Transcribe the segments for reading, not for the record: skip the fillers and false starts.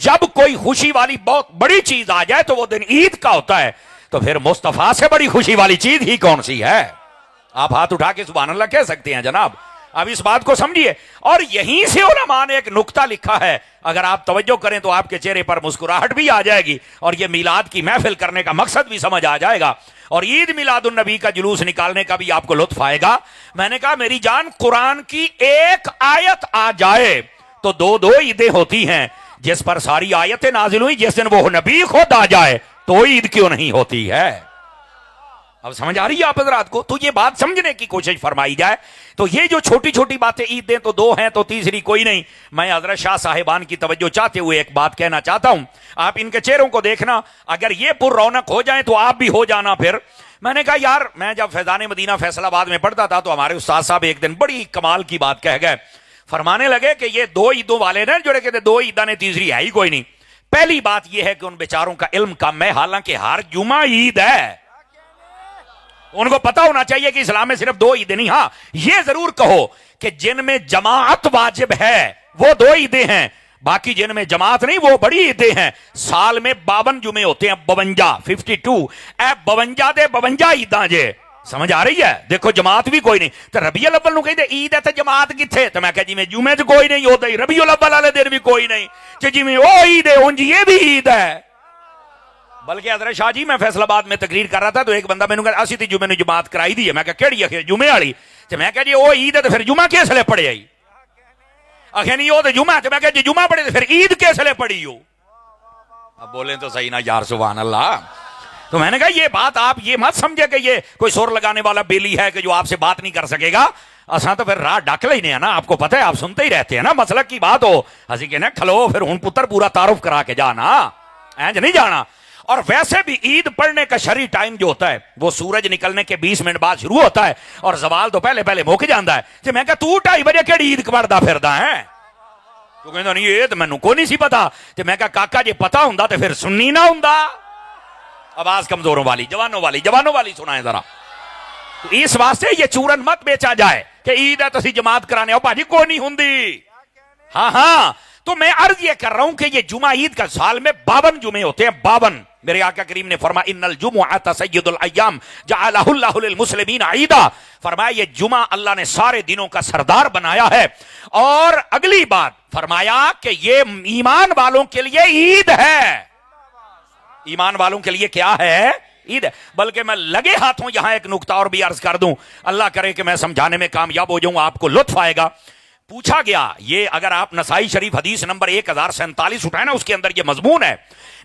जब कोई खुशी वाली बहुत बड़ी चीज आ जाए तो वो दिन ईद का होता है, तो फिर मुस्तफा से बड़ी खुशी वाली चीज ही कौन सी है? आप हाथ उठा के सुभान अल्लाह कह सकते हैं जनाब। अब इस बात को समझिए। और यहीं से उलमा ने एक नुक्ता लिखा है, अगर आप तवज्जो करें तो आपके चेहरे पर मुस्कुराहट भी आ जाएगी और ये मिलाद की महफिल करने का मकसद भी समझ आ जाएगा और ईद मिलादुन नबी का जुलूस निकालने का भी आपको लुत्फ आएगा। मैंने कहा मेरी जान, कुरान की एक आयत आ जाए तो दो दो ईदें होती हैं, जिस पर सारी आयतें नाजिल हुई जिस दिन वो नबी खुद आ जाए तो ईद क्यों नहीं होती है? अब समझ आ रही है आप हजरात को? तो ये बात समझने की कोशिश फरमाई जाए। तो ये जो छोटी छोटी बातें ईदें तो दो हैं तो तीसरी कोई नहीं। मैं हजरत शाह साहिबान की तवज्जो चाहते हुए एक बात कहना चाहता हूं। आप इनके चेहरों को देखना, अगर ये पुर रौनक हो जाए तो आप भी हो जाना। फिर मैंने कहा यार, मैं जब फैजान मदीना फैसलाबाद में पढ़ता था तो हमारे उस्ताद साहब एक दिन बड़ी कमाल की बात कह गए। फरमाने लगे कि ये दो ईदों वाले ने जोड़े कहते दो ईदा ने तीसरी है ही कोई नहीं। पहली बात यह है कि उन बेचारों का इल्म कम है, हालांकि हर जुमा ईद है। उनको पता होना चाहिए कि इस्लाम में सिर्फ दो ईदें नहीं। हाँ, ये जरूर कहो कि जिनमें जमात वाजिब है वो दो ईदें हैं, बाकी जिनमें जमात नहीं वो बड़ी ईदें हैं। साल में 52 जुमे होते हैं, 52 52 ए 52 दे 52 ईदां जे। समझ आ रही है? देखो जमात भी कोई नहीं। तो रबीउल अव्वल नु कहते ईद है तो जमात किथे? तो मैं कह जी में जुमे च कोई नहीं होता, रबीउल अव्वल वाले दिन भी कोई नहीं, जी में ओ ईद है उंज ये भी ईद है। बल्कि हजरत शाह जी, मैं फैसलाबाद में तकरीर कर रहा था तो एक बंदा मैंने कहा असी तो जुमे ने जमात कराई दी है। मैं कहा केड़ी है? जुमे वाली। तो मैं कहा जी ओ ईद है तो फिर जुमा किसले पढ़े आई? आखे नहीं वो तो जुमा। तो मैं कहा जी जुमा पढ़े तो फिर ईद किसले पढ़ी हो? अब बोले तो सही ना यार, सुभान अल्लाह। तो मैंने कहा ये बात आप ये मत समझे कि ये कोई शोर लगाने वाला बेली है कि जो आपसे बात नहीं कर सकेगा। असा तो फिर राह डाक लेने है ना, आपको पता है, आप सुनते ही रहते हैं ना। मसलक की बात हो हसी के ना खलो फिर हूं पुत्र पूरा तारुफ करा के जाना, ऐंज नहीं जाना। और वैसे भी ईद पढ़ने का शरई टाइम जो होता है वो सूरज निकलने के 20 मिनट बाद शुरू होता है और जवाल तो पहले पहले मुक जाता है। तो मैं कहा तू 2:30 बजे केड़ी ईद पढ़दा फिरदा है? तो कहंदा नहीं ये तो मैनू को नहीं सी पता। तो मैं कहा काका जे पता हुंदा तो फिर सुननी ना हुंदा। आवाज कमजोरों वाली, जवानों वाली सुनाए जरा। तो इस वास्ते ये चूरन मत बेचा जाए कि ईद है तो सी जमात कराने आओ भाजी, कोई नहीं हुंदी। हाँ हाँ, तो मैं अर्ज ये कर रहा हूं कि ये जुमा ईद का साल में 52 जुमे होते हैं, 52। मेरे आका करीम ने फरमाया इन्नल जुमुअत सय्यदुल अय्याम जअलहुल्लाहु लिल मुस्लिमीन ईदा। फरमाया ये जुमा अल्लाह ने सारे दिनों का सरदार बनाया है। और अगली बात फरमाया कि ये ईमान वालों के लिए ईद है। ईमान वालों के लिए क्या है? ईद है। बल्कि मैं लगे हाथों यहां एक नुक्ता और भी अर्ज कर दूं, अल्लाह करे कि मैं समझाने में कामयाब हो जाऊं, आपको लुत्फ आएगा। पूछा गया, ये अगर आप नसाई शरीफ हदीस नंबर 1047 उठाए ना, उसके अंदर ये मजमून है।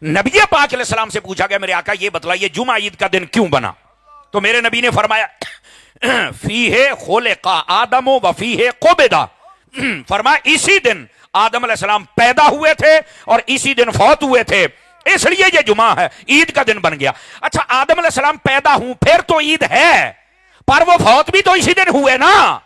नबी पाक अलैहिस्सलाम से पूछा गया मेरे आका ये बतलाइए जुमा ईद का दिन क्यों बना? तो मेरे नबी ने फरमाया फीहे खुलिका आदम व फीहे कुबिदा। फरमाया इसी दिन आदम अलैहिस्सलाम पैदा हुए थे और इसी दिन फौत हुए थे, इसलिए ये जुमा है, ईद का दिन बन गया। अच्छा, आदम अलैहिस्सलाम पैदा हूं फिर तो ईद है, पर वो फौत भी तो इसी दिन हुए ना,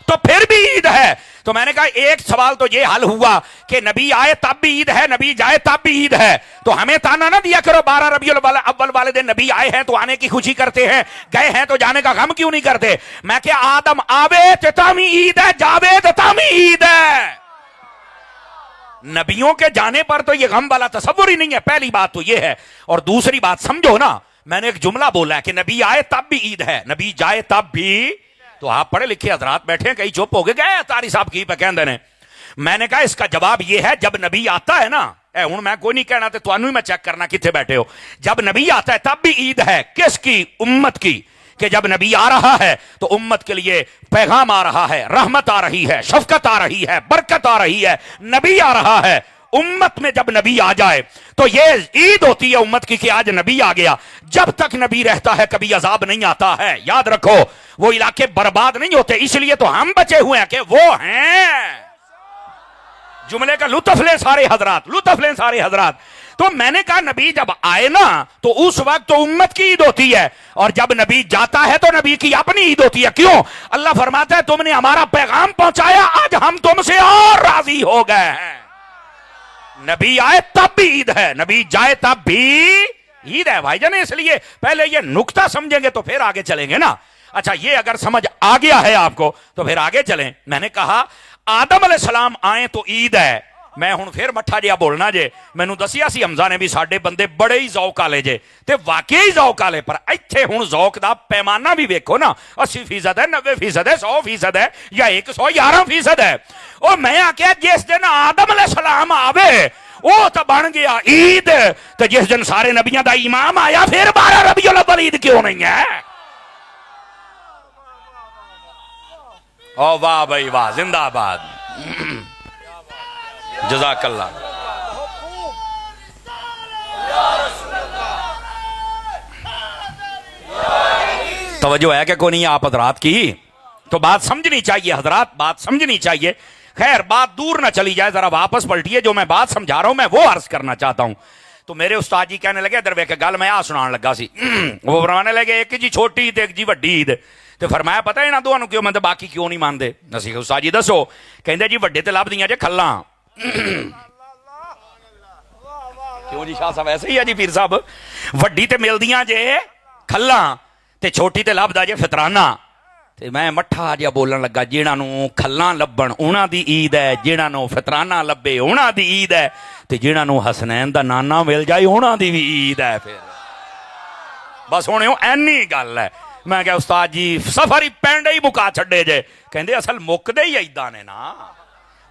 तो फिर भी ईद है। तो मैंने कहा एक सवाल तो ये हल हुआ कि नबी आए तब भी ईद है, नबी जाए तब भी ईद है। तो हमें ताना ना दिया करो 12 रबीउल अव्वल वाले दिन नबी आए हैं तो आने की खुशी करते हैं, गए हैं तो जाने का गम क्यों नहीं करते? मैं क्या आदम आवे तो तामी ईद है, जावे तो तामी ईद है। नबियों के जाने पर तो ये गम वाला तसव्वुर ही नहीं है। पहली बात तो ये है। और दूसरी बात समझो ना, मैंने एक जुमला बोला है कि नबी आए तब भी ईद है, नबी जाए तब भी। तो आप पढ़े लिखे हजरात बैठे हैं, कहीं चुप हो गए तारी साहब की पे कहंदे ने। मैंने कहा इसका जवाब यह है जब नबी आता है ना, हूं मैं कोई नहीं कहना तो तुहानू ही मैं चेक करना किथे बैठे हो। जब नबी आता है तब भी ईद है। किसकी? उम्मत की। कि जब नबी आ रहा है तो उम्मत के लिए पैगाम आ रहा है, रहमत आ रही है, शफकत आ रही है, बरकत आ रही है। नबी आ रहा है, उम्मत में जब नबी आ जाए तो ये ईद होती है उम्मत की कि आज नबी आ गया। जब तक नबी रहता है कभी अजाब नहीं आता है। याद रखो, वो इलाके बर्बाद नहीं होते, इसलिए तो हम बचे हुए हैं कि वो हैं। जुमले का लुत्फ लें सारे हजरात, लुत्फ लें सारे हजरात। तो मैंने कहा नबी जब आए ना तो उस वक्त तो उम्मत की ईद होती है, और जब नबी जाता है तो नबी की अपनी ईद होती है। क्यों? अल्लाह फरमाता है तुमने हमारा पैगाम पहुंचाया, आज हम तुमसे और राजी हो गए हैं। नबी आए तब भी ईद है, नबी जाए तब भी ईद है भाईजान। इसलिए पहले ये नुक्ता समझेंगे तो फिर आगे चलेंगे ना। अच्छा, ये अगर समझ आ गया है आपको तो फिर आगे चलें। मैंने कहा आदम अलैहिस्सलाम आए तो ईद है, میں ہوں پھر مٹھا جہا بولنا جے، مینوں دسیا سی حمزہ نے بھی ساڈے بندے بڑے ہی ذوق والے جے، تے واقعی ذوق والے، پر ایتھے ہوں ذوق دا پیمانہ بھی ویکھو نا، 80% ہے، 90% ہے، 100% ہے، یا 111% ہے۔ اور میں آکھیا جس دن آدم علیہ السلام آوے وہ تو بن گیا عید، تے جس دن سارے نبیاں دا امام آیا پھر 12 ربیع الاول عید کیوں نہیں ہے؟ او واہ بھائی واہ، زندہ آباد، جزاک اللہ۔ توجہ ہے کہ کوئی نہیں آپ حضرات کی؟ تو بات سمجھنی چاہیے حضرات، بات سمجھنی چاہیے۔ خیر بات دور نہ چلی جائے، ذرا واپس پلٹیے، جو میں بات سمجھا رہا ہوں میں وہ عرض کرنا چاہتا ہوں۔ تو میرے استاد جی کہنے لگے ادھر ویکھ گل میں سنان لگا سی، وہ فرمانے لگے ایک جی چھوٹی عید ایک جی وڈی عید، تو فرمایا پتہ ہے نا دونوں کیوں مندے باقی کیوں نہیں مانتے؟ اسی استاد جی دسو، کہندے جی وڈے تے لبدیاں جے کھلاں۔ کیوں جی شاہ صاحب ایسے ہی ہے جی پیر صاحب، وڈی تے ملدیاں جے کھلاں تے چھوٹی تے لبدا جے فطرانہ۔ تے میں مٹھا جا بولن لگا جنہاں نوں کھلاں لبن انہاں دی عید ہے، جنہاں نوں فطرانہ لبے انہاں دی عید ہے، تے جنہاں نوں حسنین دا نانا مل جائے انہاں دی بھی عید ہے۔ پھر بس ہن اینی گل ہے۔ میں کہ استاد جی سفر ہی پینڈے ہی مکا چھڈے جے، کہندے اصل مکدے ہی ایداں نے نا،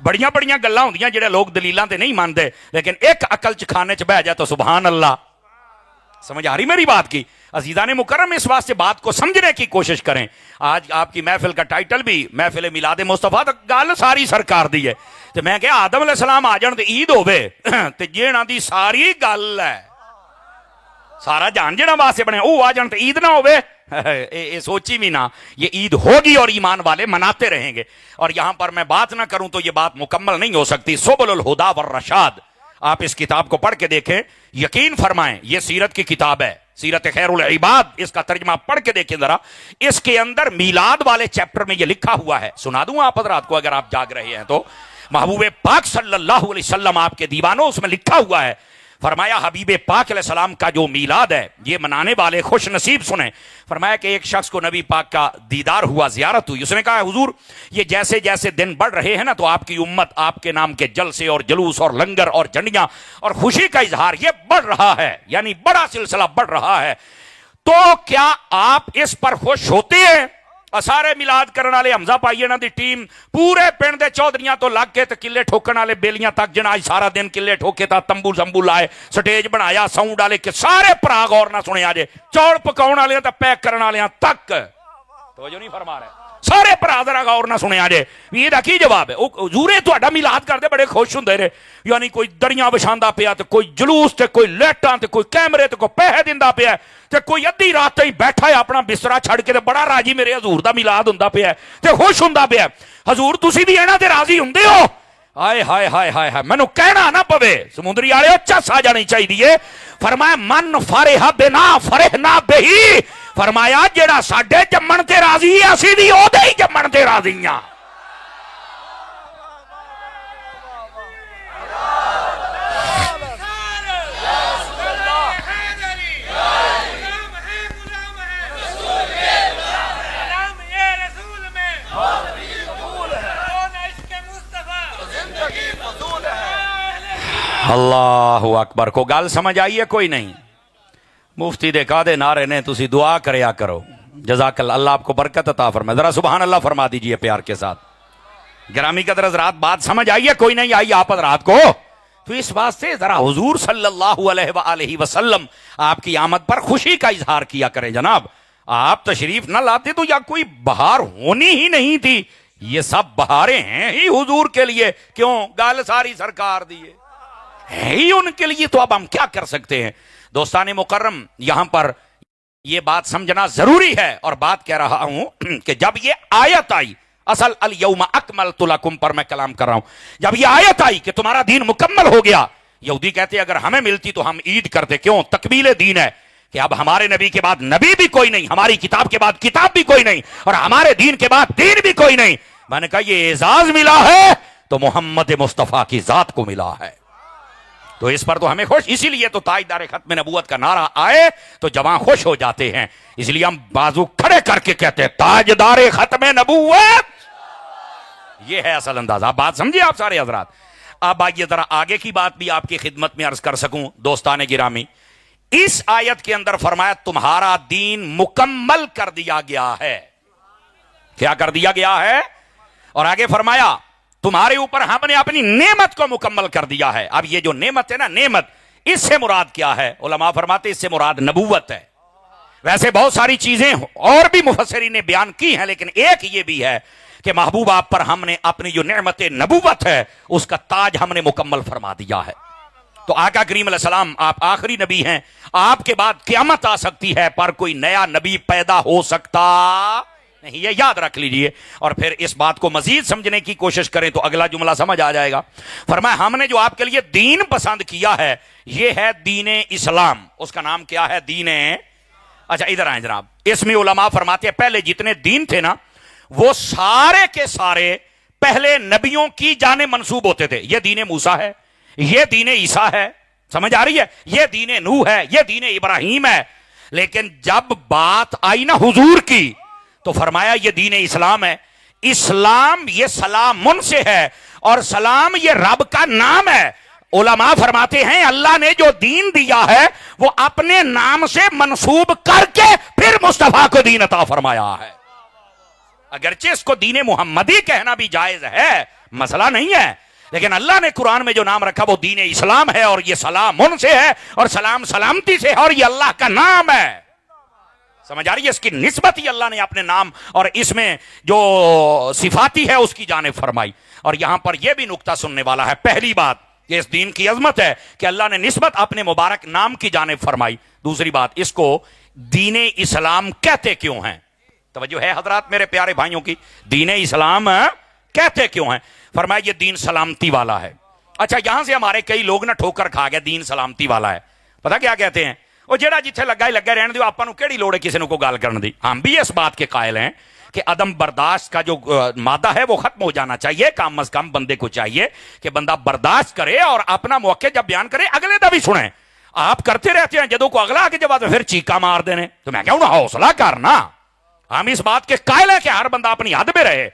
بڑیاں بڑیاں گلاں ہوندیاں جڑے لوگ دلیلاں تے نہیں مانتے، لیکن ایک عقل چ کھانے چ بہ جائے تو سبحان اللہ۔ سمجھ آ رہی میری بات کی؟ عزیزان مکرم اس واسطے بات کو سمجھنے کی کوشش کریں۔ آج آپ کی محفل کا ٹائٹل بھی محفل میلاد مصطفیٰ، تو گل ساری سرکار دی ہے۔ تو میں کہ آدم علیہ السلام آ جان تے عید ہوے تے جیڑاں دی ساری گل ہے سارا جان جڑا واسطے بنے او آ جان تے عید نہ ہوے، اے سوچی بھی نہ، یہ عید ہوگی اور ایمان والے مناتے رہیں گے۔ اور یہاں پر میں بات نہ کروں تو یہ بات مکمل نہیں ہو سکتی۔ سبل الہدی والرشاد، آپ اس کتاب کو پڑھ کے دیکھیں، یقین فرمائیں یہ سیرت کی کتاب ہے، سیرت خیر العباد، اس کا ترجمہ پڑھ کے دیکھیں ذرا۔ اس کے اندر میلاد والے چیپٹر میں یہ لکھا ہوا ہے، سنا دوں آپ حضرات کو اگر آپ جاگ رہے ہیں تو۔ محبوب پاک صلی اللہ علیہ وسلم آپ کے دیوانوں، اس میں لکھا ہوا ہے، فرمایا حبیب پاک علیہ السلام کا جو میلاد ہے یہ منانے والے خوش نصیب سنیں۔ فرمایا کہ ایک شخص کو نبی پاک کا دیدار ہوا، زیارت ہوئی، اس نے کہا حضور یہ جیسے جیسے دن بڑھ رہے ہیں نا تو آپ کی امت آپ کے نام کے جلسے اور جلوس اور لنگر اور جھنڈیاں اور خوشی کا اظہار یہ بڑھ رہا ہے، یعنی بڑا سلسلہ بڑھ رہا ہے، تو کیا آپ اس پر خوش ہوتے ہیں؟ سارے میلاد کرنے والے حمزہ پائیے نا دی ٹیم پورے پنڈ دے چودھریاں تو لگ کے تے کلے ٹھوکن والے بیلیاں تک، جناج سارا دن کلے ٹھوکے تا تمبو زمبو لائے، سٹیج بنایا، ساؤنڈ والے کے سارے پراغ اور نہ سنے آجے، چوڑ پکاؤن والے تے پیک کرنے والے تک، توجہ نہیں فرما رہے، سارے پرا ذرا غور نہ سنے آجے۔ یہ دا کی جواب ہے؟ حضور تہاڈا میلاد کردے بڑے خوش ہوندے رہے، یعنی کوئی دریاں وچھاندا پیا تے کوئی جلوس تے کوئی لیٹاں تے کوئی کیمرے تے کوئی پیسے دیندا پیا تے کوئی ادھی رات ہی بیٹھا ہے اپنا بسترا چھڑ کے تے بڑا راضی میرے حضور دا میلاد ہوندا پیا تے خوش ہوندا پیا۔ حضور تسی بھی انہاں تے راضی ہوندے ہو؟ ہائے ہائے ہائے ہائے ہائے، مینوں کہنا نہ پوے، سمندری والے چس آ جانی چاہیے۔ فرمایا من فرح بنا فرحنا بہی، فرمایا جیڑا ساڈے جمن تے راضی ہے اسی بھی او دے ہی جمن تے راضی ہاں۔ اللہ اکبر، کو گل سمجھ آئی ہے کوئی نہیں؟ مفتی دے قادے نعرے نے تسی دعا کریا کرو، جزاک اللہ، اللہ آپ کو برکت عطا فرمائے، ذرا سبحان اللہ فرما دیجئے پیار کے ساتھ۔ گرامی قدر حضرات بات سمجھ آئی ہے کوئی نہیں آئی آپ حضرات کو؟ تو اس واسطے ذرا حضور صلی اللہ علیہ وآلہ وسلم آپ کی آمد پر خوشی کا اظہار کیا کریں جناب۔ آپ تشریف نہ لاتے تو یا کوئی بہار ہونی ہی نہیں تھی، یہ سب بہاریں ہیں ہی حضور کے لیے، کیوں؟ گل ساری سرکار دیئے ہے ہی ان کے لیے، تو اب ہم کیا کر سکتے ہیں؟ دوستان مکرم یہاں پر یہ بات سمجھنا ضروری ہے، اور بات کہہ رہا ہوں کہ جب یہ آیت آئی، اصل الیوم اکملت لکم پر میں کلام کر رہا ہوں، جب یہ آیت آئی کہ تمہارا دین مکمل ہو گیا، یہودی کہتے اگر ہمیں ملتی تو ہم عید کرتے، کیوں؟ تکمیل دین ہے کہ اب ہمارے نبی کے بعد نبی بھی کوئی نہیں، ہماری کتاب کے بعد کتاب بھی کوئی نہیں، اور ہمارے دین کے بعد دین بھی کوئی نہیں۔ میں نے کہا یہ اعزاز ملا ہے تو محمد مصطفیٰ کی ذات کو ملا ہے، تو اس پر تو ہمیں خوش، اسی لیے تو تاجدار ختم نبوت کا نعرہ آئے تو جوان خوش ہو جاتے ہیں، اس لیے ہم بازو کھڑے کر کے کہتے ہیں تاجدار ختم نبوت، یہ ہے اصل انداز۔ آپ بات سمجھے آپ سارے حضرات؟ اب آئیے ذرا آگے کی بات بھی آپ کی خدمت میں عرض کر سکوں دوستان گرامی. اس آیت کے اندر فرمایا تمہارا دین مکمل کر دیا گیا ہے. کیا کر دیا گیا ہے؟ اور آگے فرمایا تمہارے اوپر ہم نے اپنی نعمت کو مکمل کر دیا ہے. اب یہ جو نعمت ہے نا، نعمت، اس سے مراد کیا ہے؟ علماء فرماتے اس سے مراد نبوت ہے. ویسے بہت ساری چیزیں اور بھی مفسرین نے بیان کی ہیں، لیکن ایک یہ بھی ہے کہ محبوب آپ پر ہم نے اپنی جو نعمت نبوت ہے اس کا تاج ہم نے مکمل فرما دیا ہے. تو آقا کریم علیہ السلام آپ آخری نبی ہیں، آپ کے بعد قیامت آ سکتی ہے پر کوئی نیا نبی پیدا ہو سکتا نہیں، یہ یاد رکھ لیجئے. اور پھر اس بات کو مزید سمجھنے کی کوشش کریں تو اگلا جملہ سمجھ آ جائے گا. فرمایا ہم نے جو آپ کے لیے دین پسند کیا ہے یہ ہے دین اسلام. اس کا نام کیا ہے؟ دین. اچھا ادھر آئیں جناب. اس میں علماء فرماتے ہیں پہلے جتنے دین تھے نا وہ سارے کے سارے پہلے نبیوں کی جانب منسوب ہوتے تھے. یہ دین موسیٰ ہے، یہ دین عیسیٰ ہے، سمجھ آ رہی ہے، یہ دین نوح ہے، یہ دین ابراہیم ہے. لیکن جب بات آئی نا حضور کی تو فرمایا یہ دین اسلام ہے. اسلام یہ سلام سے ہے اور سلام یہ رب کا نام ہے. علماء فرماتے ہیں اللہ نے جو دین دیا ہے وہ اپنے نام سے منسوب کر کے پھر مصطفیٰ کو دین عطا فرمایا ہے. اگرچہ اس کو دین محمدی کہنا بھی جائز ہے، مسئلہ نہیں ہے، لیکن اللہ نے قرآن میں جو نام رکھا وہ دین اسلام ہے اور یہ سلام ان سے ہے اور سلام سلامتی سے ہے اور یہ اللہ کا نام ہے. سمجھ آ رہی ہے؟ اس کی نسبت ہی اللہ نے اپنے نام اور اس میں جو صفاتی ہے اس کی جانب فرمائی. اور یہاں پر یہ بھی نکتہ سننے والا ہے. پہلی بات یہ اس دین کی عظمت ہے کہ اللہ نے نسبت اپنے مبارک نام کی جانب فرمائی. دوسری بات اس کو دین اسلام کہتے کیوں ہیں؟ توجہ ہے حضرات میرے پیارے بھائیوں کی، دین اسلام کہتے کیوں ہیں؟ فرمایا یہ دین سلامتی والا ہے. اچھا یہاں سے ہمارے کئی لوگ نہ ٹھوکر کھا گئے دین سلامتی والا ہے. پتہ کیا کہتے ہیں؟ وہ جڑا جتھے لگا ہی لگا رہنے دیو، آپاں نوں کیڑی لوڑ ہے کسی نے کو گال کرن دی. ہم بھی اس بات کے قائل ہیں کہ عدم برداشت کا جو مادہ ہے وہ ختم ہو جانا چاہیے. کم از کم بندے کو چاہیے کہ بندہ برداشت کرے اور اپنا موقع جب بیان کرے اگلے دا بھی سنیں. آپ کرتے رہتے ہیں جدوں کو اگلا آ کے جب پھر چیکا مار دینے، تو میں کہوں نا حوصلہ کرنا. ہم اس بات کے قائل ہیں کہ ہر بندہ اپنی حد میں رہے،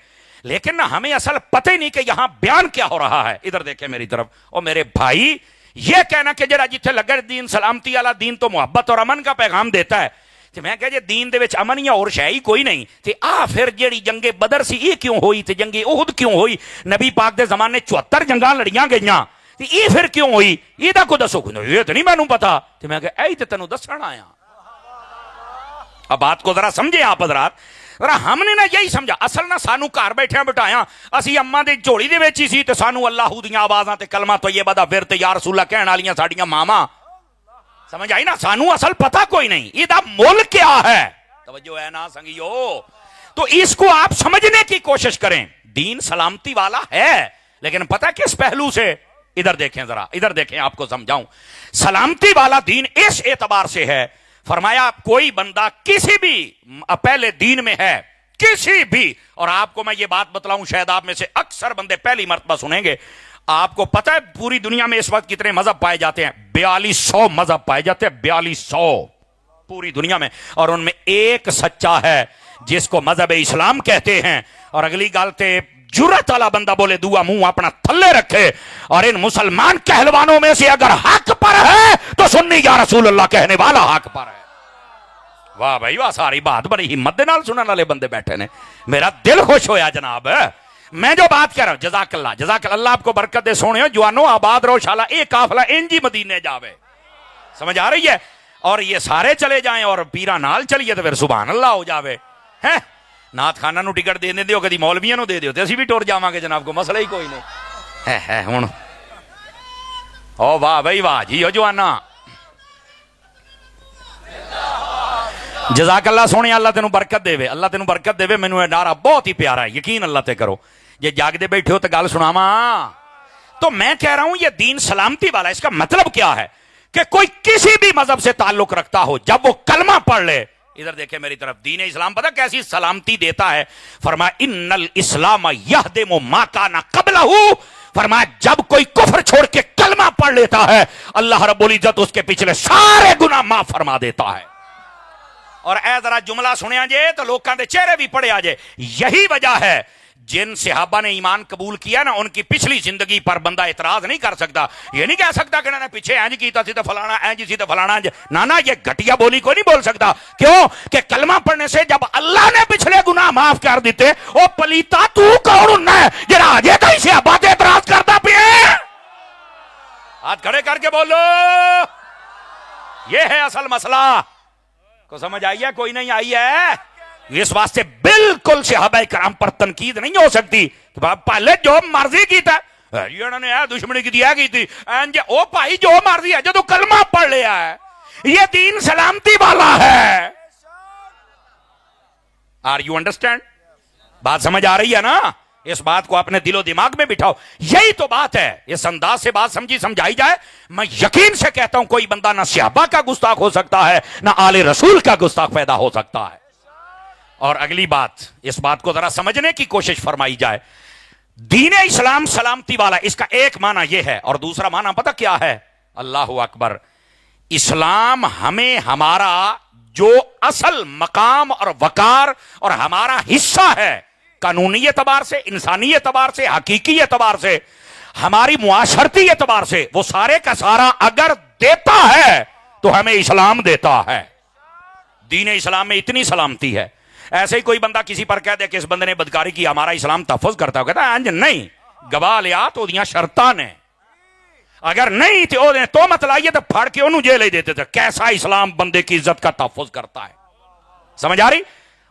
لیکن نہ ہمیں اصل پتہ ہی نہیں کہ یہاں بیان کیا ہو رہا ہے. ادھر دیکھیں میری طرف. اور میرے بھائی یہ کہنا کہ جڑا جتھے لگا دین سلامتی والا دین تو محبت اور امن کا پیغام دیتا ہے، تو میں کہا جی دین دے وچ امن یا اور شے ہی کوئی نہیں تے آ پھر جیڑی جنگ بدر سی یہ کیوں ہوئی تے جنگ احد کیوں ہوئی؟ نبی پاک دے زمانے 74 جنگاں لڑیاں گئیاں تے یہ پھر کیوں ہوئی؟ یہ دا کو دسو. یہ تے نہیں مینوں پتا. تے میں کہا اے تے تینوں دسن آیا. اب بات کو ذرا سمجھے آپ حضرات. ہم نے نہ یہی سمجھا اصل نہ سانو گھر بیٹھے بٹھایا اسی اما دی جھولی دے وچ ہی سی تے سانو اللہ دیاں آوازاں تے کلمہ طیبہ دا ورد یا رسول اللہ کہن والیاں ساڈیاں ماما. سمجھ آئی نا؟ سانو اصل پتہ کوئی نہیں یہ دا مول کیا ہے. توجہ ہے نا سنگیو؟ تو اس کو آپ سمجھنے کی کوشش کریں. دین سلامتی والا ہے لیکن پتہ کس پہلو سے؟ ادھر دیکھیں ذرا، ادھر دیکھیں آپ کو سمجھاؤں. سلامتی والا دین اس اعتبار سے ہے، فرمایا کوئی بندہ کسی بھی پہلے دین میں ہے کسی بھی، اور آپ کو میں یہ بات بتلاؤں شاید آپ میں سے اکثر بندے پہلی مرتبہ سنیں گے. آپ کو پتہ ہے پوری دنیا میں اس وقت کتنے مذہب پائے جاتے ہیں؟ 4200 مذہب پائے جاتے ہیں، 4200 پوری دنیا میں. اور ان میں ایک سچا ہے جس کو مذہب اسلام کہتے ہیں. اور اگلی گل تے جرت والا بندہ بولے دعا منہ اپنا تھلے رکھے اور ان مسلمان کہلوانوں میں سے اگر حق پر ہے تو سنی یا رسول اللہ کہنے والا حق پر ہے. واہ بھائی واہ، ساری بات بڑی ہمت دے نال سنن والے بندے بیٹھے نے. میرا دل خوش ہویا جناب. میں جو بات کر رہا ہوں جزاک اللہ، جزاک اللہ آپ کو برکت دے. سونے جوانو آباد رہو شالا ایک قافلہ انجی مدینے جاوے. سمجھ آ رہی ہے؟ اور یہ سارے چلے جائیں اور پیرا نال چلیے تو پھر سبحان اللہ ہو جاوے. ہیں نات خانہ نو ٹکٹ دے دیو، کدی مولویاں نو دے دیو تے اسی بھی ٹور جاواں گے جناب، کو مسئلہ ہی کوئی نہیں ہے. ہن او واہ بھائی واہ جی، او جوانا جزاک اللہ. سونے اللہ تینوں برکت دے، اللہ تینوں برکت دے. مینوں نعرہ بہت ہی پیارا ہے، یقین اللہ تے کرو. جے جاگدے بیٹھے ہو تو گل سناواں. تو میں کہہ رہا ہوں یہ دین سلامتی والا. اس کا مطلب کیا ہے کہ کوئی کسی بھی مذہب سے تعلق رکھتا ہو جب وہ کلمہ پڑھ لے. ادھر دیکھیں میری طرف. دین اسلام پتہ کیسی سلامتی دیتا ہے؟ فرمایا ان الاسلام یہدم ما کان قبلہ. فرمایا جب کوئی کفر چھوڑ کے کلمہ پڑھ لیتا ہے اللہ رب العزت اس کے پچھلے سارے گناہ معاف فرما دیتا ہے. اور اے ذرا جملہ سنیا جے تو لوکاں دے چہرے بھی پڑے آ جے. یہی وجہ ہے जिन सहाबा ने ईमान कबूल किया ना, उनकी पिछली जिंदगी पर बंदा इतराज नहीं कर सकता। ये नहीं कह सकता कि इन्होंने पीछे इंज कीता सी तो फलाना इंज सी तो फलाना इंज। ना ना, ये घटिया बोली को नहीं बोल सकता। क्यों कि कलमा पढ़ने से जब अल्लाह ने पिछले गुनाह माफ कर दिते, ओ पलीता तू कौन हुन्ना है जरा अजे तो सहाबा ते इतराज करता पिए? हाथ खड़े करके बोलो, ये है असल मसला। को समझ आई है? कोई नहीं आई है? इस वास्ते बिल्कुल सहाबा कराम पर तनकीद नहीं हो सकती। तो पहले जो मर्जी की था इन्होंने दुश्मनी की है की थी ओ भाई, जो मर्जी है, जो कलमा पढ़ लिया है, ये दीन सलामती वाला है। Are you understand? बात समझ आ रही है ना? इस बात को अपने दिलो दिमाग में बिठाओ। यही तो बात है। इस अंदाज से बात समझी समझाई जाए, मैं यकीन से कहता हूं कोई बंदा ना सहाबा का गुस्ताख हो सकता है, ना आले रसूल का गुस्ताख पैदा हो सकता है। और अगली बात, इस बात को जरा समझने की कोशिश फरमाई जाए। दीन इस्लाम सलामती वाला, इसका एक माना यह है, और दूसरा माना पता क्या है? अल्लाह अकबर। इस्लाम हमें हमारा जो असल मकाम और वकार और हमारा हिस्सा है, कानूनी एतबार से, इंसानी एतबार से, हकीकी एतबार से, हमारी मुआशरती एतबार से, वो सारे का सारा अगर देता है तो हमें इस्लाम देता है। दीन इस्लाम में इतनी सलामती है। ऐसे ही कोई बंदा किसी पर कह दे कि इस बंदे ने बदकारी की, हमारा इस्लाम तहफ़्फ़ुज़ करता है, कहता है अंज नहीं, गवाह लिया तो दियां शर्तां ने, अगर नहीं तो मत लाइए तो फड़ के उन्होंने जेल ही देते थे। कैसा इस्लाम बंदे की इज्जत का तहफ़्फ़ुज़ करता है? समझ आ रही?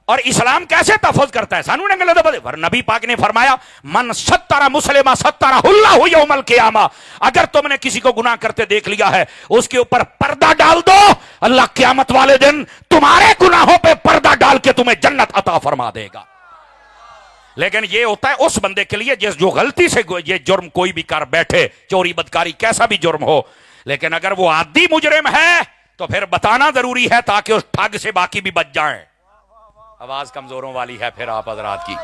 और इस्लाम कैसे तहफ़्फ़ुज़ करता है? सानू नबी पाक ने फरमाया, मन सत्तरा मुस्लिमा सत्तरा हुल्लाहु यौमल क़ियामा। अगर तुमने किसी को गुनाह करते देख लिया है, उसके ऊपर पर्दा डाल दो, अल्लाह क़यामत वाले दिन तुम्हारे गुनाहों पे पर्दा डाल के तुम्हें जन्नत अता फरमा देगा। लेकिन ये होता है उस बंदे के लिए जिस जो गलती से ये जुर्म कोई भी कर बैठे, चोरी बदकारी कैसा भी जुर्म हो। लेकिन अगर वो आदी मुजरिम है तो फिर बताना जरूरी है ताकि उस ठग से बाकी भी बच जाएं। आवाज कमजोरों वाली है फिर आप हजरात की।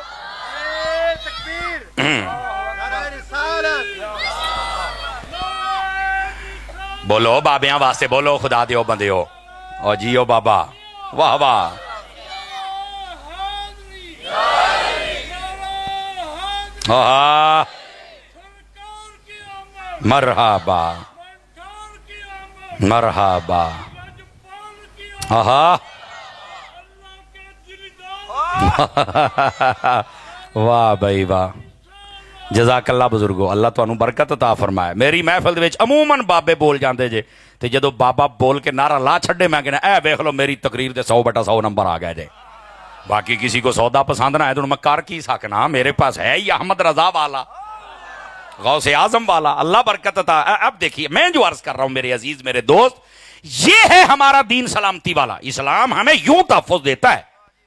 बोलो बाबियां वास्ते बोलो, खुदा दियो बंदे हो और जियो बाबा। वाह वाह। मरहबा मरहबा। वाह भाई वाह, जज़ाकल्लाह बुजुर्गो, अल्लाह तुहानू बरकत अता फरमाए। मेरी महफिल दे विच अमूमन बाबे बोल जाते जे, ते जदों बाबा बोल के नारा ला छड़े मैं कहना ऐ वेख लो मेरी तकरीर दे 100/100 नंबर आ गए जे। बाकी किसी को सौदा पसंद ना है तो मैं कर की सकना, मेरे पास है ही अहमद रजा वाला, गौसे आजम वाला, अल्लाह बरकत अता। अब देखिए मैं जो अर्ज कर रहा हूं मेरे अजीज मेरे दोस्त, ये है हमारा दीन सलामती वाला। इस्लाम हमें यूं तहफ़्फ़ुज़ देता है।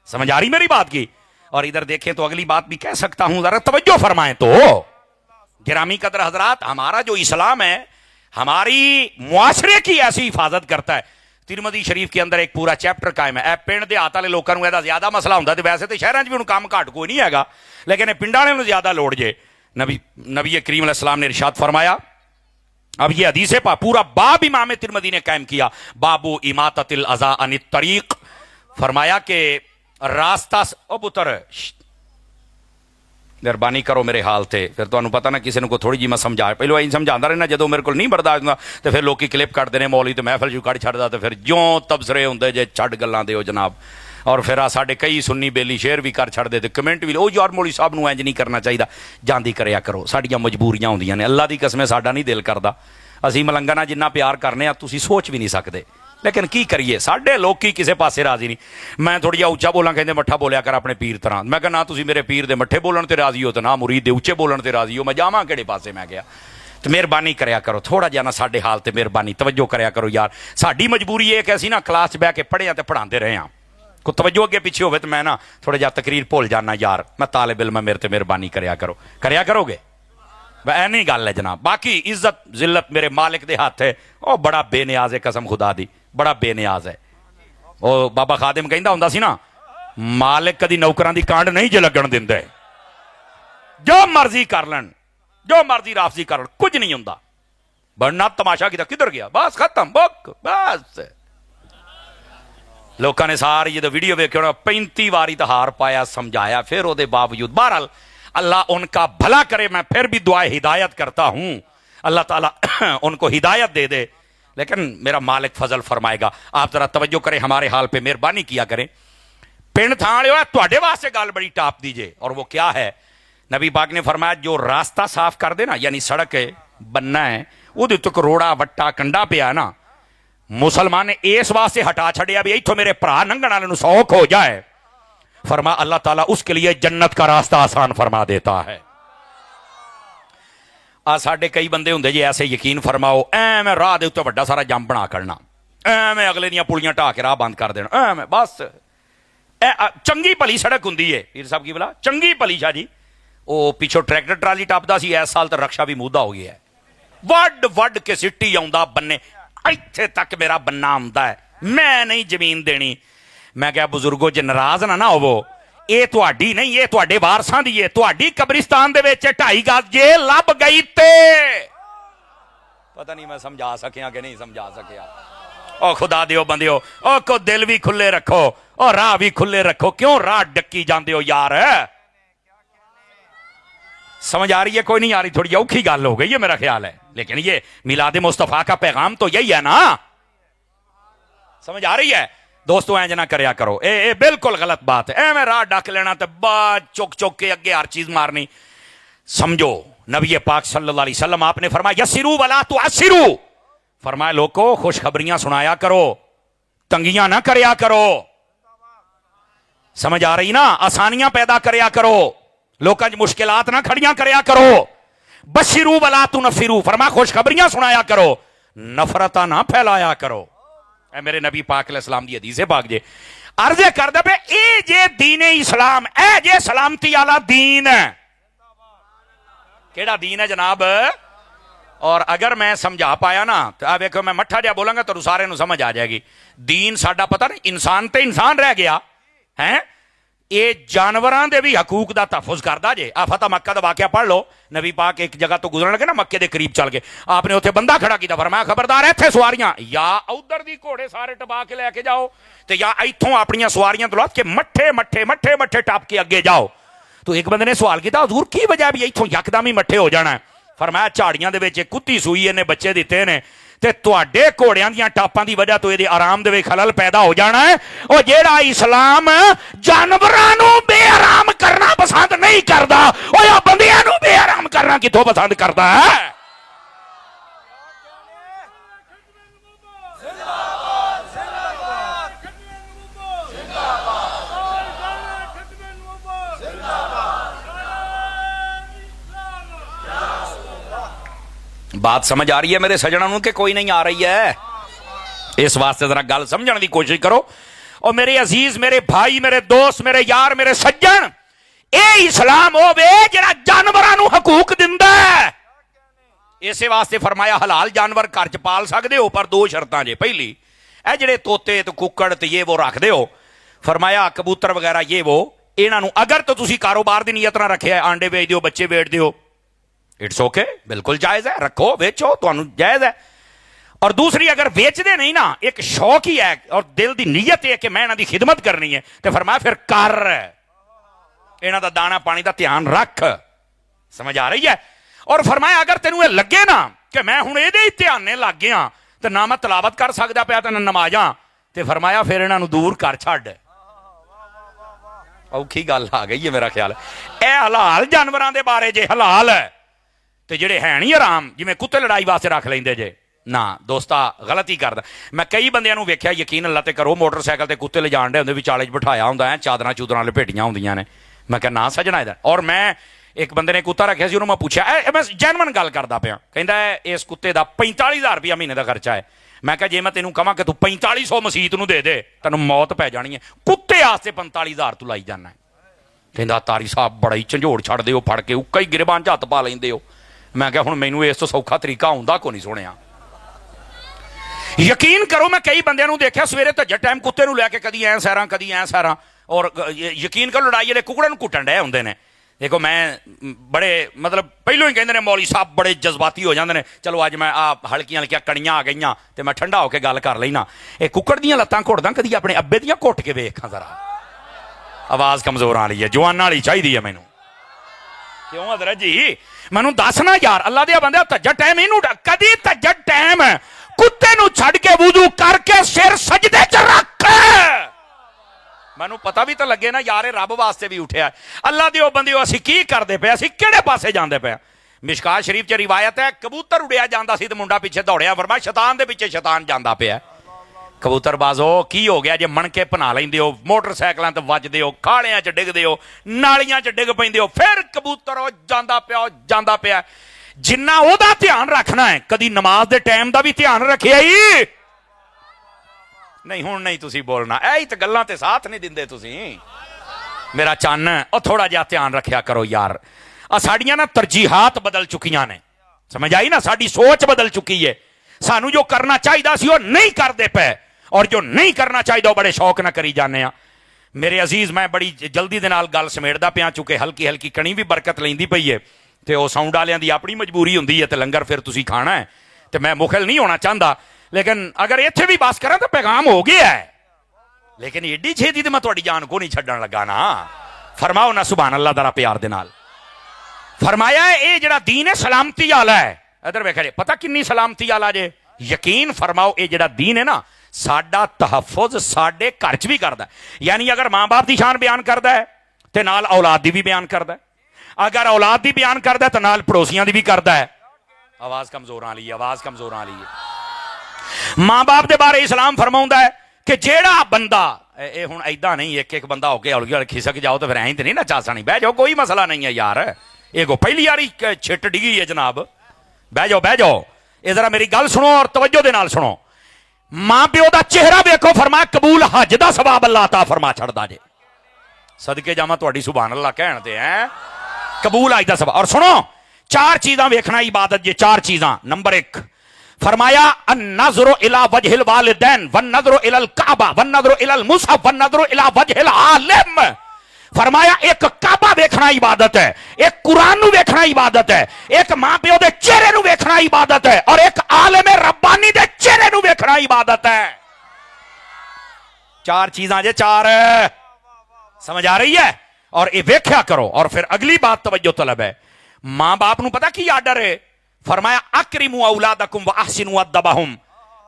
समझ आ रही मेरी बात की? और इधर देखें तो अगली बात भी कह सकता हूं, जरा तवज्जो फरमाएं तो गिरामी कदर हजरात, हमारा जो इस्लाम है हमारी मुआशरे की ऐसी हिफाजत करता है। तिरमदी शरीफ के अंदर एक पूरा चैप्टर कायम है। पिंड देहात वाले लोगों को ਇਹਦਾ ज्यादा मसला ਹੁੰਦਾ ਤੇ वैसे तो शहरों भी ਹੁਣ काम घट कोई नहीं हैगा, लेकिन पिंडां वालों ਨੂੰ ज्यादा लोड़ जे। नबी करीम अलैहिस्सलाम ने इरशाद फरमाया, अब ये हदीस है पूरा बाब इमाम तिरमदी ने कायम किया, बाबू इमाततिल अज़ा अनित तरीक। फरमाया कि रास्ता ओ पुत्र मेहरबानी करो मेरे हाल थे। फिर तुहानू पता ना किसी को थोड़ी जी मैं समझा, पहलो आई समझाता रहना, जो मेरे को नहीं बर्दाश्त होंदा तो फिर लोग क्लिप कटते हैं, मौली तो महफिल चू कट छड़दा, तो फिर ज्यों तबसरे होंदे जे छड़ गल्लां दे जनाब। और फिर साडे कई सुन्नी बेली शेयर भी कर छड़दे ते कमेंट भी, ओ यार मौली साहब नूं इंज नहीं करना चाहिए, जांदी करिया करो, साडियां मजबूरियां होंदियां ने। अल्लाह दी कसम साडा नहीं दिल करदा, असीं मलंगना जिन्ना प्यार करने आ तुसीं सोच भी नहीं सकते, लेकिन की करिए साडे लोग की किसी पासे राजी नहीं। मैं थोड़ी उच्चा बोला, कहते मट्ठा बोलिया कर अपने पीर तरह। मैं कहा ना तुसीं मेरे पीर दे मट्ठे बोलन ते राजी हो, तो ना मुरीद दे उच्चे बोलन ते राजी हो, मैं जावां किहड़े पासे? मैं गया तो मेहरबानी करया करो, थोड़ा जिहा ना साडे हाल ते मेहरबानी तवज्जो करया करो यार। साडी मजबूरी है कि असीं ना क्लास बह के पढ़िया ते पढ़ाते रहे हां, कोई तवज्जो अगे पिछे होवे तो मैं ना थोड़ा जिहा तकरीर भुल जाना यार। मैं तालिब इल्म मेरे ते मेहरबानी करया करो, करया करोगे? वह नहीं गल है जनाब। बाकी इज्जत जिल्लत मेरे मालिक दे हाथ है, वह बड़ा बेनियाज है, कसम खुदा दी बड़ा बेनियाज है। ओ बाबा खादिम कहंदा हुंदा सी ना, मालिक कदी नौकरां दी कांड नहीं जे लगन दिंदे, जो मर्जी कर लैन, जो मर्जी राफजी कर, कुछ नहीं हुंदा। बनना तमाशा किया, किधर गया, बस खत्म बुक बस। लोगों ने सारी जो वीडियो वेख 35 वारी तो हार पाया, समझाया, फिर वो बावजूद बहरहाल अल्लाह उनका भला करे। मैं फिर भी दुआ हिदायत करता हूं, अल्लाह ताला उनको हिदायत दे दे, लेकिन मेरा मालिक फजल फरमाएगा। आप जरा तवज्जो करें, हमारे हाल पे मेहरबानी किया करें। पिंड थाने तुहाडे वास्ते गल बड़ी टाप दीजिए, और वो क्या है? नबी पाक ने फरमाया जो रास्ता साफ कर देना, यानी सड़क है बनना है, उहदे उत्ते करोड़ा वट्टा कंडा पिया ना, मुसलमान ने इस वास्ते हटा छड़िया भी इथों मेरे भरा लंघण वाले नूं सौख हो जाए। फरमा अल्लाह ताला उसके लिए जन्नत का रास्ता आसान फरमा देता है। आ साडे कई बंदे हुंदे जी ऐसे, यकीन फरमाओ, मैं राह दे उत्ते वड्डा सारा जंप बना करना, मैं अगले दियां पुलियां ढा के राह बंद कर देना, मैं बस चंगी भली सड़क हुंदी है। पीर साहब की बला चंगी भली शाह जी, वो पिछों ट्रैक्टर ट्राली टपदा सी, इस साल तो रक्षा भी मुद्दा हो गया है, वड वड के सिट्टी आउंदा बन्ने, इत्थे तक मेरा बन्ना आउंदा है, मैं नहीं जमीन देनी। मैं क्या बुजुर्गो जे नाराज ना होवो, ये तुहाडी नहीं, ये तुहाडे वारसां दी है, तुहाडी कब्रिस्तान दे विच 2.5 गज जे लभ गई ते पता नहीं मैं समझा सकिया कि नहीं समझा सकिया। ओ खुदा दियो बंदियो, ओ को दिल भी खुले रखो और राह भी खुले रखो, क्यों राह डक्की जाते हो यार? समझ आ रही है? कोई नहीं आ रही? थोड़ी औखी गल हो गई है मेरा ख्याल है, लेकिन ये मिलाद मुस्तफा का पैगाम तो यही है ना। समझ आ रही है दोस्तों? ऐ ना करया करो, ए बिल्कुल गलत बात है। मैं राह डक लेना तो बाद चुक चुक के अगे हर चीज मारनी। समझो नबी पाक सल्लल्लाहु अलैहि वसल्लम आपने फरमाया यसिरू वला तुअसिरू, फरमाया लोगों खुशखबरियां सुनाया करो, तंगियां ना करया करो। समझ आ रही ना? आसानियां पैदा करया करो, लोकां च मुश्किलात ना खड़ियां करया करो। बशिरू वला तुनफिरू, फरमाया खुशखबरियां सुनाया करो, नफरता ना फैलाया करो। ए मेरे नबी पाक अलैहिस्सलाम दी हदीस पाक जे अर्जे करदा पे, ए जे दीन इस्लाम, ए जे सलामती वाला दीन है। केड़ा दीन है जनाब? और अगर मैं समझा पाया ना तो आ देखो, मैं मट्ठा जा बोलांगा तो सारे नूं समझ आ जाएगी। दीन साडा पता नहीं, इंसान ते इंसान रह गया है, ये जानवरां दे भी हकूक दा तहफुज करदा जे। आ फतह मक्का दा वाकया पढ़ लो, नबी पाक एक जगह तो गुजरन लगे ना, मक्के दे करीब चल गए, आपने उत्थे बंदा खड़ा कीता, फरमाया खबरदार इत्थे सवारियां या उधर दी घोड़े सारे टपा के लेके जाओ, ते या इत्थों अपनियां सवारियां तलाश के मट्ठे मट्ठे मट्ठे मट्ठे टप के अगे जाओ। तो एक बंदे ने सवाल किया, हुजूर की वजह भी इत्थों यकदम ही मट्ठे हो जाना है? फरमाया झाड़ियां दे विच कुत्ती सूई, इन्हें बच्चे दिते ने, ते तुहाडे घोड़ियां दीयां टापां दी वजह तो इहदे आराम दे विच खलल पैदा हो जाना है। और जेड़ा इस्लाम जानवरां नूं बेआराम करना पसंद नहीं करदा, ओह बंदियां नूं बेआराम करना किथों पसंद करदा है? बात समझ आ रही है मेरे सजनों के? कोई नहीं आ रही है? इस वास्ते जरा गल समझने की कोशिश करो। और मेरे अजीज, मेरे भाई, मेरे दोस्त, मेरे यार, मेरे सज्जन, ए इस्लाम होवे जिहड़ा जानवरां नूं हकूक दिंदा है। इसे वास्ते फरमाया हलाल जानवर घर च पाल सकदे हो, पर 2 शर्तां जे। पहली, ए जिहड़े तोते ते कुक्कड़ ते ये वो रखदे हो, फरमाया कबूतर वगैरह ये वो, इन्हां नूं अगर तो तुसीं कारोबार दी नीयत नाल रखिया, आंडे बेच दिओ, बच्चे बेच दिओ, इट्स ओके, बिल्कुल जायज है, रखो बेचो, तुहानू जायज है। और दूसरी, अगर बेचदे नहीं ना, एक शौक ही है और दिल की नीयत है कि मैं इन्हां दी खिदमत करनी है, तो फरमाया फिर कर, इन्हां दा दाना पानी का ध्यान रख। समझ आ रही है? और फरमाया अगर तेनू ये लगे ना कि मैं हुण इहदे ही ध्याने लग गया, तो ना मैं तलावत कर सकदा पिया ते ना नमाज़ां, ते फरमाया फिर इन्हां नू दूर कर छड्ड। औखी गल आ गई है मेरा ख्याल। ए हलाल जानवरां दे बारे जे हलाल है, ते जेड़े है नहीं आराम, जिवें कुत्ते लड़ाई वास्ते रख लेंदे जे ना, दोस्ता गलत ही करदा। मैं कई बंदियां नूं वेख्या, यकीन अल्लाह ते करो, मोटरसाइकिल ते कुत्ते ले जाण दे हुंदे, विचाले बिठाया हुंदा है, चादरां चूदरां लपेटियां हुंदियां ने। मैं कहा ना सजना इधर। और मैं एक बंदे ने कुत्ता रखिया सी, उहनूं मैं पुछया, मैं जेनवन गल करदा पिया, कहंदा इस कुत्ते दा 45,000 रुपया महीने का खर्चा है। मैं कहा जे मैं तेनों कहां कि तू 4500 मसीत नूं दे दे, तैनूं मौत पै जानी है, कुत्ते वास्ते 45,000 तू लाई जाना है। कहंदा तारी साहब बड़ा ही झंझोड़ छड्डदे हो, फड़ के उक्का ही गिरबान च हत्थ पा लैंदे हो। मैं क्या हुण मैनूं इस तो सौखा तरीका आउंदा को नहीं सुनिया। यकीन करो, मैं कई बंदियां नूं देखिया सवेरे धज्जे टाइम कुत्ते नूं लैके कदी ऐ सैरां कदी ऐ सैरां, और यकीन करो लड़ाई वाले कुकड़ां नूं कुट्टण डए हुंदे ने। देखो मैं बड़े मतलब पहलों ही कहंदे ने मौली साहब बड़े जज्बाती हो जाते हैं, चलो अज मैं आ हल्कियां हल्कियां कड़ियां आ गई तो मैं ठंडा होकर गल कर लेना। ये कुकड़ दियां लत्तां घुटदा कदी अपने अब्बे दियां घुट के वेखां जरा, आवाज़ कमजोर आ रही है, जवाना वाली चाहिए है मैनू। क्यों हजरत जी मैनू दसना यार अल्लाह दे बंदे तज्जड़ टाइम इनू कदी तज्जड़ टाइम कुत्ते नू छड़ के वुजू करके सिर सजदे च रख मैनू पता भी तो लगे ना यार रब वास्ते भी उठिया अल्लाह दे बंदे असीं की करदे पे असीं किहड़े पासे जांदे पे मिशकात शरीफ च रिवायत है कबूतर उड़िया जांदा सी ते मुंडा पिछे दौड़िया फरमाया शैतान दे पिछे शैतान जांदा पिया कबूतरबाजो की हो गया जे मणके भना लेंदे हो मोटरसाइकिलों ते वजदे हो खालियां च डिगदे हो नालियां च डिग पैंदे हो फिर कबूतर जांदा पिया जिन्ना ओहदा ध्यान रखना है कदी नमाज दे टाइम दा भी ध्यान रखिया ही नहीं हुण नहीं तुसी बोलना ऐ ते गल्लां ते साथ नहीं दिंदे तुसी मेरा चन्न ओ थोड़ा जिहा ध्यान रखिया करो यार साड़ियां ना तरजीहात बदल चुकियां ने समझ आई ना साड़ी सोच बदल चुकी है सानू जो करना चाहिए सी वो नहीं करते पे और जो नहीं करना चाहिए बड़े शौक ना करी जाने मेरे अजीज मैं बड़ी जल्दी दे नाल गल समेटदा पिया चुके हल्की हल्की कणी भी बरकत लैंदी पई है ते ओ साउंड वालियां दी अपनी मजबूरी हुंदी है ते लंगर फिर तुसी खाना है ते मैं मुखल नहीं होना चाहता लेकिन अगर इत्थे भी बस करा तो पैगाम हो गया है लेकिन एडी छेती तो मैं तुहाडी जान को नहीं छड्डण लगा ना फरमाओ ना सुभान अल्लाह दरा प्यार दे नाल फरमाया ये जिहड़ा दीन है सलामती वाला है इधर वेखा जे पता किन्नी सलामती वाला जे यकीन फरमाओ ये जिहड़ा दीन है ना साडा तहफ़ुज़ साडे घर च भी करदा है यानी अगर मां बाप की शान बयान करदा है ते नाल औलाद दी भी बयान करदा है अगर औलाद दी बयान करदा है तो नाल पड़ोसियां दी भी करदा है आवाज कमजोर आ रही है आवाज कमजोर आ रही है मां बाप दे बारे इस्लाम फरमाउंदा है कि जेड़ा बंदा ये हुण ऐदां नहीं एक एक बंदा होके हौली हौली खिसक जाओ तो फिर ऐं ते नहीं ना चासनी बह जाओ कोई मसला नहीं है यार ये को पहली यारी छिट डिगी है जनाब बह जाओ ये जरा मेरी गल सुनो और तवज्जो दे नाल सुनो मां प्यो दा चेहरा वेखो फरमाया कबूल हज दा सवाब अल्लाह अता फरमा छड़दा जे सदके जावां तुहाडी सुभान अल्लाह कहण ते हैं कबूल हज दा सवाब और सुनो चार चीजां वेखना इबादत जे चार चीजां नंबर एक फरमाया अन्नज़रु इला वजहिल वालिदैन वन्नज़रु इलल काबा वन्नज़रु इलल मुसहफ वन्नज़रु इला वजहिल आलिम फरमाया एक काबा वेखना इबादत है एक कुरान नू वेखना इबादत है एक मां प्यो दे चेहरे नू वेखना इबादत है और एक आलिम रब्बानी दे चेहरे नू वेखना इबादत है चार चीजां जे चार समझ आ रही है और ये वेख्या करो और फिर अगली बात तवज्जो तलब है मां बाप नू पता की आर्डर है फरमाया अकरिमू औलादकुम व अहसिनु अदबहुम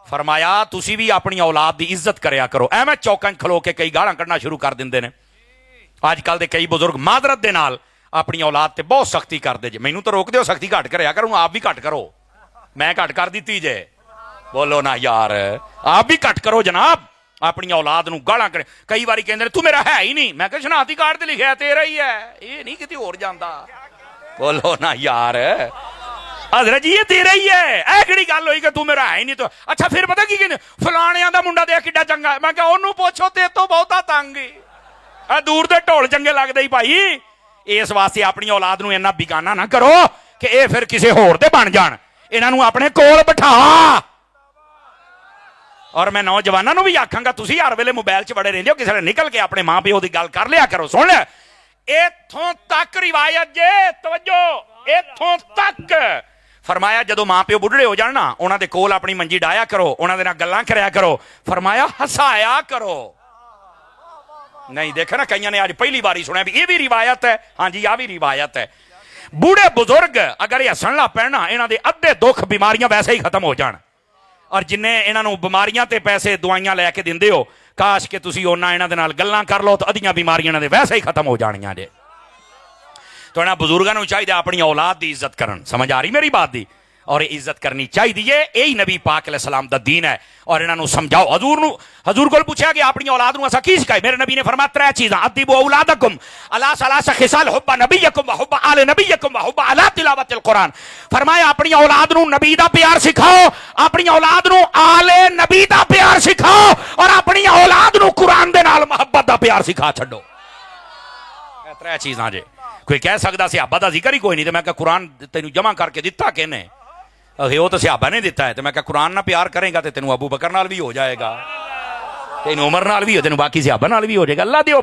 फरमाया तुसी भी अपनी औलाद दी इज्जत करया करो एवें चौकां खलो के कई गालां कढ़ना शुरू कर दिंदे ने आजकल के कई बुजुर्ग मादरत दे नाल अपनी औलाद ते बहुत सख्ती करते जे मैनू तो रोक दो सख्ती घट करया करूँ आप भी घट करो मैं घट कर दी जे बोलो ना यार आप भी घट करो जनाब अपनी औलाद नू गालां करे कई बारी कहंदे तू मेरा है ही नहीं मैं कहा शनाख्ती कार्ड ते लिखिया तेरा ही है ये नहीं किते होर जांदा बोलो ना यार हजरत जी ये तेरा ही है ऐ किहड़ी गल होई कि तू मेरा है ही नहीं तो अच्छा फिर पता की कहंदे फलाणियां दा मुंडा देख किड्डा चंगा मैं कहा ओनू पुछो ते तो बहुता तंग दूर दे ढोल चंगे लगदे ही भाई इस वास्ते अपनी औलाद नू इन्ना बिगाना ना करो कि ये फिर किसी होर दे बन जान इन्हां नू अपने कोल बिठा और मैं नौजवानों नू भी आखांगा तुसी हर वेले मोबाइल च बड़े रहिंदे हो किसी ने निकल के अपने मां प्यो दी गल कर लिया करो सुन लिया इत्थों तक रिवायत जे तवज्जो इत्थों तक फरमाया जदों मां प्यो बुढ़ड़े हो जाण ना उन्हां दे कोल अपनी मंजी डाया करो उन्हां दे नाल गल्लां करया करो फरमाया हसाया करो नहीं देखा ना कईयां ने आज पहली बारी सुना भी ये भी रिवायत है हाँ जी आ भी रिवायत है बूढ़े बुजुर्ग अगर हसन ला पैना इन्हां दे अद्धे दुख बीमारियां वैसे ही खत्म हो जाण और जिन्हें इन्हां नूं बीमारियां ते पैसे दवाइयां लैके दिंदे हो काश के तुसी ओना इन्हां दे नाल गल्लां कर लो तो अद्धियां बीमारियां इन्हां दे वैसे ही खत्म हो जाणियां जे तो इन्हां बुजुर्गां नूं चाहिए अपनी औलाद दी इज्जत करन समझ आ रही मेरी बात दी और इज्जत करनी चाहिए यही नबी पाक अलैहिस्सलाम दा दीन है और इन्हां नूं समझाओ हजूर कोल पूछा कि अपनी औलाद नूं असां की सिखाई मेरे नबी ने फरमाया त्रै चीज़ां अद्दिबू औलादकुम अला सलासा खिसाल हुब्बा नबियकुम व हुब्बा आले नबियकुम व हुब्बा अला तिलावतिल कुरान फरमाया अपनी औलाद नूं नबी दा प्यार सिखाओ अपनी औलाद नूं आले नबी दा प्यार सिखाओ और अपनी औलाद नूं कुरान दे नाल मोहब्बत दा प्यार सिखा छड्डो त्रै चीज़ां जे कोई कह सकदा सहाबा दा जिक्र ही कोई नहीं तो मैं कहा कुरान तैनूं जमा करके दिता किहने वो तो सहाबा ने दिता है तो मैं कहा कुरान ना प्यार करेगा तो तेनों अबू बकर नाल भी हो जाएगा तेनों उमर नाल भी हो तेनों बाकी सहाबा नाल भी हो जाएगा अल्लाह दे